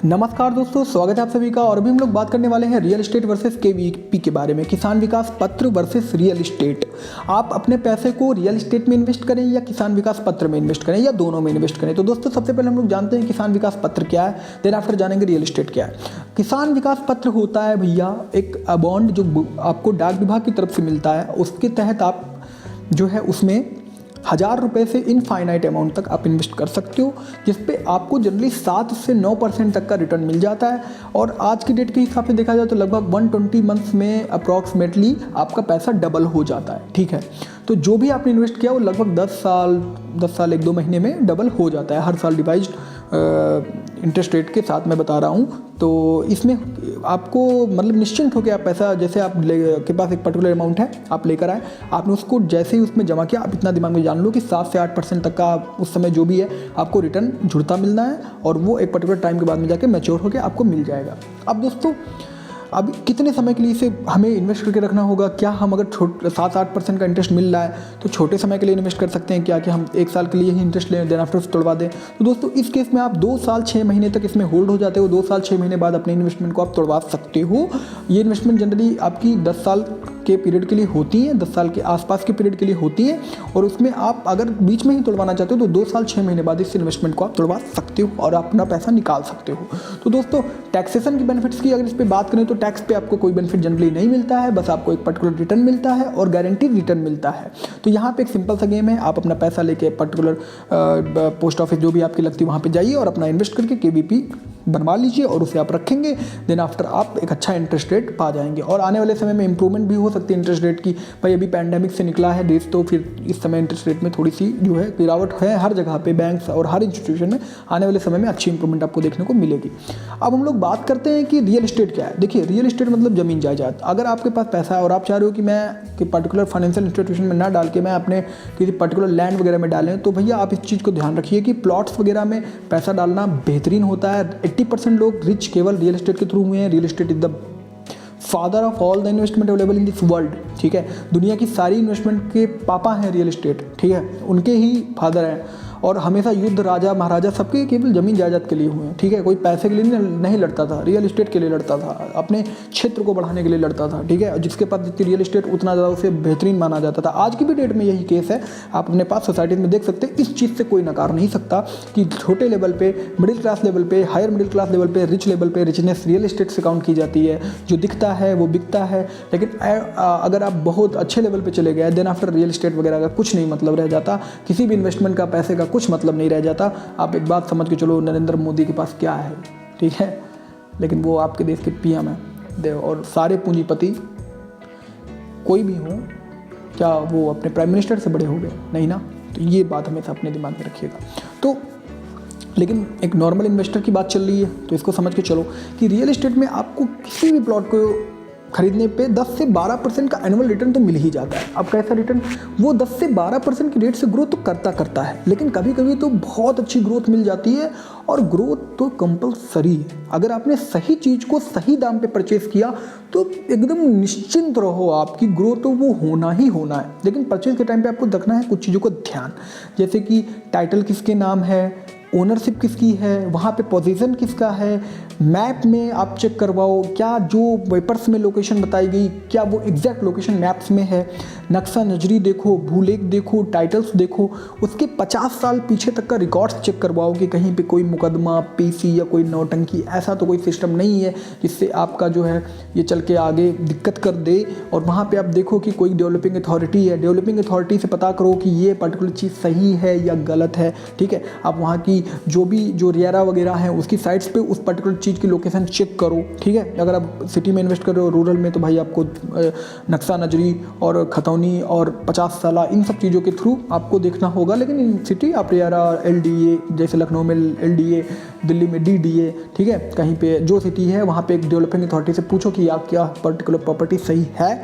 नमस्कार दोस्तों, स्वागत है आप सभी का। और अभी हम लोग बात करने वाले हैं रियल एस्टेट वर्सेस केवीपी के बारे में। किसान विकास पत्र वर्सेस रियल एस्टेट। आप अपने पैसे को रियल एस्टेट में इन्वेस्ट करें या किसान विकास पत्र में इन्वेस्ट करें या दोनों में इन्वेस्ट करें। तो दोस्तों सबसे पहले हम लोग जानते हैं किसान विकास पत्र क्या है, देन आफ्टर जानेंगे रियल एस्टेट क्या है। किसान विकास पत्र होता है भैया एक बॉन्ड जो आपको डाक विभाग की तरफ से मिलता है। उसके तहत आप जो है उसमें 1000 रुपये से इनफाइनाइट अमाउंट तक आप इन्वेस्ट कर सकते हो, जिसपे आपको जनरली 7 से 9% तक का रिटर्न मिल जाता है। और आज की डेट के हिसाब से देखा जाए तो लगभग 120 मंथ्स में अप्रॉक्सीमेटली आपका पैसा डबल हो जाता है। ठीक है, तो जो भी आपने इन्वेस्ट किया वो लगभग 10 साल 1-2 महीने में डबल हो जाता है, हर साल डिवाइज्ड इंटरेस्ट रेट के साथ मैं बता रहा हूँ। तो इसमें आपको मतलब निश्चिंत हो के आप पैसा, जैसे आप के पास एक पर्टिकुलर अमाउंट है, आप लेकर आए, आपने उसको जैसे ही उसमें जमा किया, आप इतना दिमाग में जान लो कि 7 से 8% तक का उस समय जो भी है आपको रिटर्न जुड़ता मिलना है, और वो एक पर्टिकुलर टाइम के बाद में जाके मैच्योर होकर आपको मिल जाएगा। अब दोस्तों अब कितने समय के लिए इसे हमें इन्वेस्ट करके रखना होगा? क्या हम अगर 7-8% का इंटरेस्ट मिल रहा है तो छोटे समय के लिए इन्वेस्ट कर सकते हैं क्या, कि हम 1 साल के लिए ही इंटरेस्ट लें देन आफ्टर तोड़वा दें? तो दोस्तों इस केस में आप 2 साल 6 महीने तक इसमें होल्ड हो जाते हो। 2 साल 6 महीने बाद अपने इन्वेस्टमेंट को आप तोड़वा सकते हो। ये इन्वेस्टमेंट जनरली आपकी 10 साल के पीरियड के लिए होती है, 10 साल के आसपास के पीरियड के लिए होती है। और उसमें आप अगर बीच में ही तोड़वाना चाहते हो तो 2 साल 6 महीने बाद इस इन्वेस्टमेंट को आप तोड़वा सकते हो और अपना पैसा निकाल सकते हो। तो दोस्तों टैक्सेशन की बेनिफिट्स की अगर इस पर बात करें तो टैक्स पे आपको कोई बेनिफिट जनरली नहीं मिलता है, बस आपको एक पर्टिकुलर रिटर्न मिलता है और गारंटीड रिटर्न मिलता है। तो यहाँ पे एक सिंपल सा गेम है, आप अपना पैसा लेके पर्टिकुलर पोस्ट ऑफिस जो भी आपकी लगती है वहाँ पे जाइए और अपना इन्वेस्ट करके केवीपी बनवा लीजिए और उसे आप रखेंगे। देन आफ्टर आप एक अच्छा इंटरेस्ट रेट पा जाएंगे और आने वाले समय में इंप्रूवमेंट भी हो सकती है इंटरेस्ट रेट की। भाई अभी पैंडेमिक से निकला है देश, तो फिर इस समय इंटरेस्ट रेट में थोड़ी सी जो है गिरावट है हर जगह पे, बैंक्स और हर इंस्टीट्यूशन में। आने वाले समय में अच्छी इंप्रूवमेंट आपको देखने को मिलेगी। अब हम लोग बात करते हैं कि रियल एस्टेट क्या है। देखिए रियल एस्टेट मतलब जमीन जायदाद। अगर आपके पास पैसा है और आप चाह रहे हो कि मैं कि पर्टिकुलर फाइनेंशियल इंस्टीट्यूशन में ना डाल के मैं अपने किसी पर्टिकुलर लैंड वगैरह में डालें, तो भैया आप इस चीज़ को ध्यान रखिए कि प्लॉट्स वगैरह में पैसा डालना बेहतरीन होता है। 80% लोग रिच केवल रियल एस्टेट के थ्रू हुए हैं। Real estate is the father of all the investment available in this world. ठीक है, दुनिया की सारी इन्वेस्टमेंट के पापा हैं रियल एस्टेट। ठीक है, उनके ही फादर हैं और हमेशा युद्ध राजा महाराजा सबके केवल जमीन जायदाद के लिए हुए हैं। ठीक है, कोई पैसे के लिए नहीं लड़ता था, रियल एस्टेट के लिए लड़ता था, अपने क्षेत्र को बढ़ाने के लिए लड़ता था। ठीक है, जिसके पास जितनी रियल एस्टेट उतना ज़्यादा उसे बेहतरीन माना जाता था। आज की भी डेट में यही केस है, आप अपने पास सोसाइटी में देख सकते हैं। इस चीज़ से कोई नकार नहीं सकता कि छोटे लेवल पे, मिडिल क्लास लेवल पे, हायर मिडिल क्लास लेवल पे, रिच लेवल पे रिचनेस रियल एस्टेट से काउंट की जाती है। जो दिखता है वो बिकता है, लेकिन अगर आप बहुत अच्छे लेवल पे चले गए देन आफ्टर रियल एस्टेट वगैरह का कुछ नहीं मतलब रह जाता। किसी भी इन्वेस्टमेंट का पैसे का कुछ मतलब नहीं रह जाता। आप एक बात समझ के चलो, नरेंद्र मोदी के पास क्या है, ठीक है, लेकिन वो आपके देश के पीएम है। और सारे पूंजीपति कोई भी हो, क्या वो अपने प्राइम मिनिस्टर से बड़े हो गए? नहीं ना। तो ये बात हमेशा अपने दिमाग में रखिएगा। तो लेकिन एक नॉर्मल इन्वेस्टर की बात चल रही है, तो इसको समझ के चलो कि रियल एस्टेट में आपको किसी भी प्लॉट को खरीदने पे 10 से 12% का एनुअल रिटर्न तो मिल ही जाता है। अब कैसा रिटर्न? वो 10 से 12% की रेट से ग्रोथ तो करता है, लेकिन कभी कभी तो बहुत अच्छी ग्रोथ मिल जाती है। और ग्रोथ तो कंपलसरी है। अगर आपने सही चीज़ को सही दाम पे परचेस किया तो एकदम निश्चिंत रहो, आपकी ग्रोथ तो वो होना ही होना है। लेकिन परचेस के टाइम पे आपको रखना है कुछ चीज़ों को ध्यान, जैसे कि टाइटल किसके नाम है, ओनरशिप किसकी है, वहाँ पे पोजीशन किसका है, मैप में आप चेक करवाओ क्या जो पेपर्स में लोकेशन बताई गई क्या वो एग्जैक्ट लोकेशन मैप्स में है। नक्शा नजरी देखो, भूलेख देखो, टाइटल्स देखो, उसके 50 साल पीछे तक का रिकॉर्ड्स चेक करवाओ कि कहीं पे कोई मुकदमा, पीसी या कोई नौटंकी ऐसा तो कोई सिस्टम नहीं है जिससे आपका जो है ये चल के आगे दिक्कत कर दे। और वहाँ पे आप देखो कि कोई डेवलपिंग अथॉरिटी है, डेवलपिंग अथॉरिटी से पता करो कि ये पर्टिकुलर चीज़ सही है या गलत है। ठीक है, आप वहाँ की जो रियारा वगैरह है उसकी साइट्स पे उस पर्टिकुलर चीज़ की लोकेशन चेक करो। ठीक है, अगर आप सिटी में इन्वेस्ट कर रहे हो, रूरल में, तो भाई आपको नक्शा नजरी और खतौनी और 50 साला इन सब चीज़ों के थ्रू आपको देखना होगा। लेकिन इन सिटी आप रियारा, LDA, जैसे लखनऊ में LDA, दिल्ली में DDA, ठीक है, कहीं पे जो सिटी है वहाँ पे एक डेवलपिंग अथॉरिटी से पूछो कि आप क्या पर्टिकुलर प्रॉपर्टी सही है।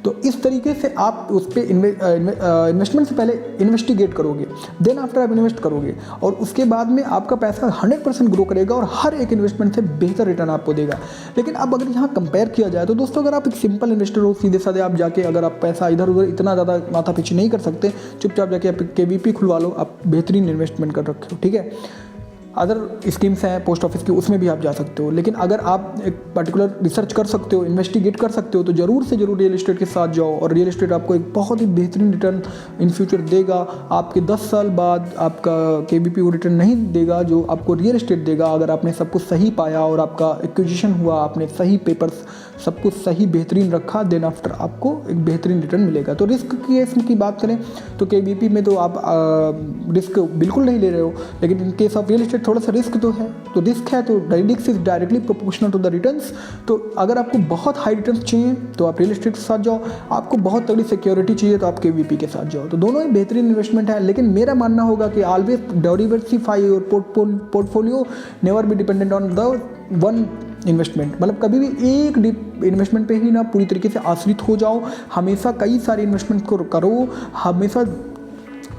तो इस तरीके से आप उस पर इन्वेस्टमेंट से पहले इन्वेस्टिगेट करोगे, देन आफ्टर आप इन्वेस्ट करोगे और उसके बाद में आपका पैसा 100% ग्रो करेगा और हर एक इन्वेस्टमेंट से बेहतर रिटर्न आपको देगा। लेकिन अब अगर यहाँ कंपेयर किया जाए तो दोस्तों, अगर आप एक सिंपल इन्वेस्टर हो, सीधे साधे आप जाके अगर आप पैसा इधर उधर इतना ज़्यादा माथा पीछे नहीं कर सकते, चुपचाप जाके आप KVP खुलवा लो, आप बेहतरीन इन्वेस्टमेंट कर रखे हो। ठीक है, अदर स्कीम्स हैं पोस्ट ऑफिस की, उसमें भी आप जा सकते हो। लेकिन अगर आप एक पर्टिकुलर रिसर्च कर सकते हो, इन्वेस्टिगेट कर सकते हो, तो ज़रूर से ज़रूर रियल एस्टेट के साथ जाओ। और रियल एस्टेट आपको एक बहुत ही बेहतरीन रिटर्न इन फ्यूचर देगा। आपके 10 साल बाद आपका KVP वो रिटर्न नहीं देगा जो आपको रियल एस्टेट देगा, अगर आपने सब कुछ सही पाया और आपका एक्विजिशन हुआ, आपने सही पेपर्स सब कुछ सही बेहतरीन रखा, देन आफ्टर आपको एक बेहतरीन रिटर्न मिलेगा। तो रिस्क केस की बात करें तो KVP में तो आप रिस्क बिल्कुल नहीं ले रहे हो, लेकिन in case of real estate थोड़ा सा रिस्क तो है। तो रिस्क है तो risk is directly proportional to the returns. तो अगर आपको बहुत हाई रिटर्न्स चाहिए तो आप रियल एस्टेट के साथ जाओ, आपको बहुत तगड़ी सिक्योरिटी चाहिए तो आप KVP के साथ जाओ। तो दोनों ही बेहतरीन इन्वेस्टमेंट है। लेकिन मेरा मानना होगा कि always diversify your portfolio, never be dependent on the one investment. मतलब कभी भी एक इन्वेस्टमेंट पे ही ना पूरी तरीके से आश्रित हो जाओ, हमेशा कई सारे इन्वेस्टमेंट को करो। हमेशा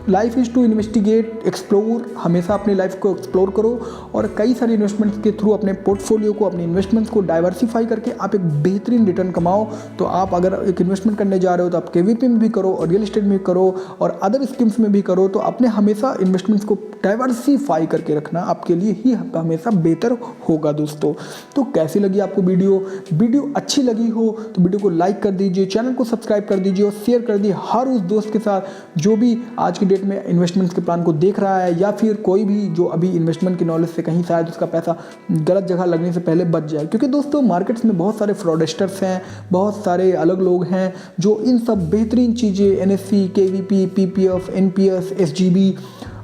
life is to investigate, explore, हमेशा अपनी लाइफ को एक्सप्लोर करो और कई सारे इन्वेस्टमेंट्स के थ्रू अपने पोर्टफोलियो को, अपने इन्वेस्टमेंट्स को डाइवर्सिफाई करके आप एक बेहतरीन रिटर्न कमाओ। तो आप अगर एक इन्वेस्टमेंट करने जा रहे हो तो आप KVP में भी करो और रियल एस्टेट में भी करो और अदर स्कीम्स में भी करो। तो अपने हमेशा इन्वेस्टमेंट्स को डाइवर्सिफाई करके रखना आपके लिए ही हमेशा बेहतर होगा दोस्तों। तो कैसी लगी आपको वीडियो अच्छी लगी हो तो वीडियो को लाइक कर दीजिए, चैनल को सब्सक्राइब कर दीजिए और शेयर कर दीजिए हर उस दोस्त के साथ जो भी आज की डेट में इन्वेस्टमेंट्स के प्लान को देख रहा है, या फिर कोई भी जो अभी इन्वेस्टमेंट की नॉलेज से कहीं शायद उसका पैसा गलत जगह लगने से पहले बच जाए। क्योंकि दोस्तों मार्केट्स में बहुत सारे फ्रॉडस्टर्स हैं, बहुत सारे अलग लोग हैं जो इन सब बेहतरीन चीज़ें NSE, KVP, PPF, NPS, SGB,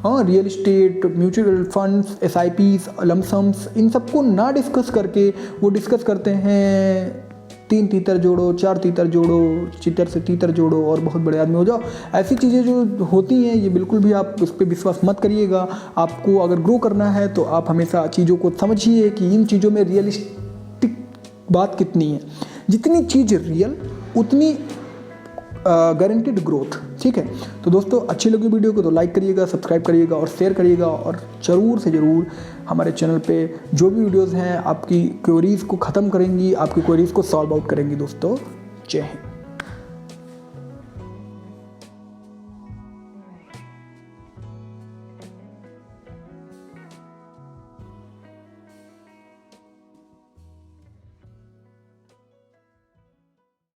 real estate, mutual funds, SIPs, लमसम्स, इन सबको ना डिस्कस करके वो डिस्कस करते हैं 3 तीतर जोड़ो, 4 तीतर जोड़ो, चितर से तीतर जोड़ो और बहुत बड़े आदमी हो जाओ। ऐसी चीज़ें जो होती हैं ये बिल्कुल भी आप उस पर विश्वास मत करिएगा। आपको अगर ग्रो करना है तो आप हमेशा चीज़ों को समझिए कि इन चीज़ों में रियलिस्टिक बात कितनी है। जितनी चीज़ रियल उतनी गारंटीड ग्रोथ। ठीक है, तो दोस्तों अच्छी लगी वीडियो को तो लाइक करिएगा, सब्सक्राइब करिएगा और शेयर करिएगा और ज़रूर से ज़रूर हमारे चैनल पे जो भी वीडियोस हैं आपकी क्वेरीज़ को ख़त्म करेंगी, आपकी क्वेरीज़ को सॉल्व आउट करेंगी दोस्तों। जय हिंद।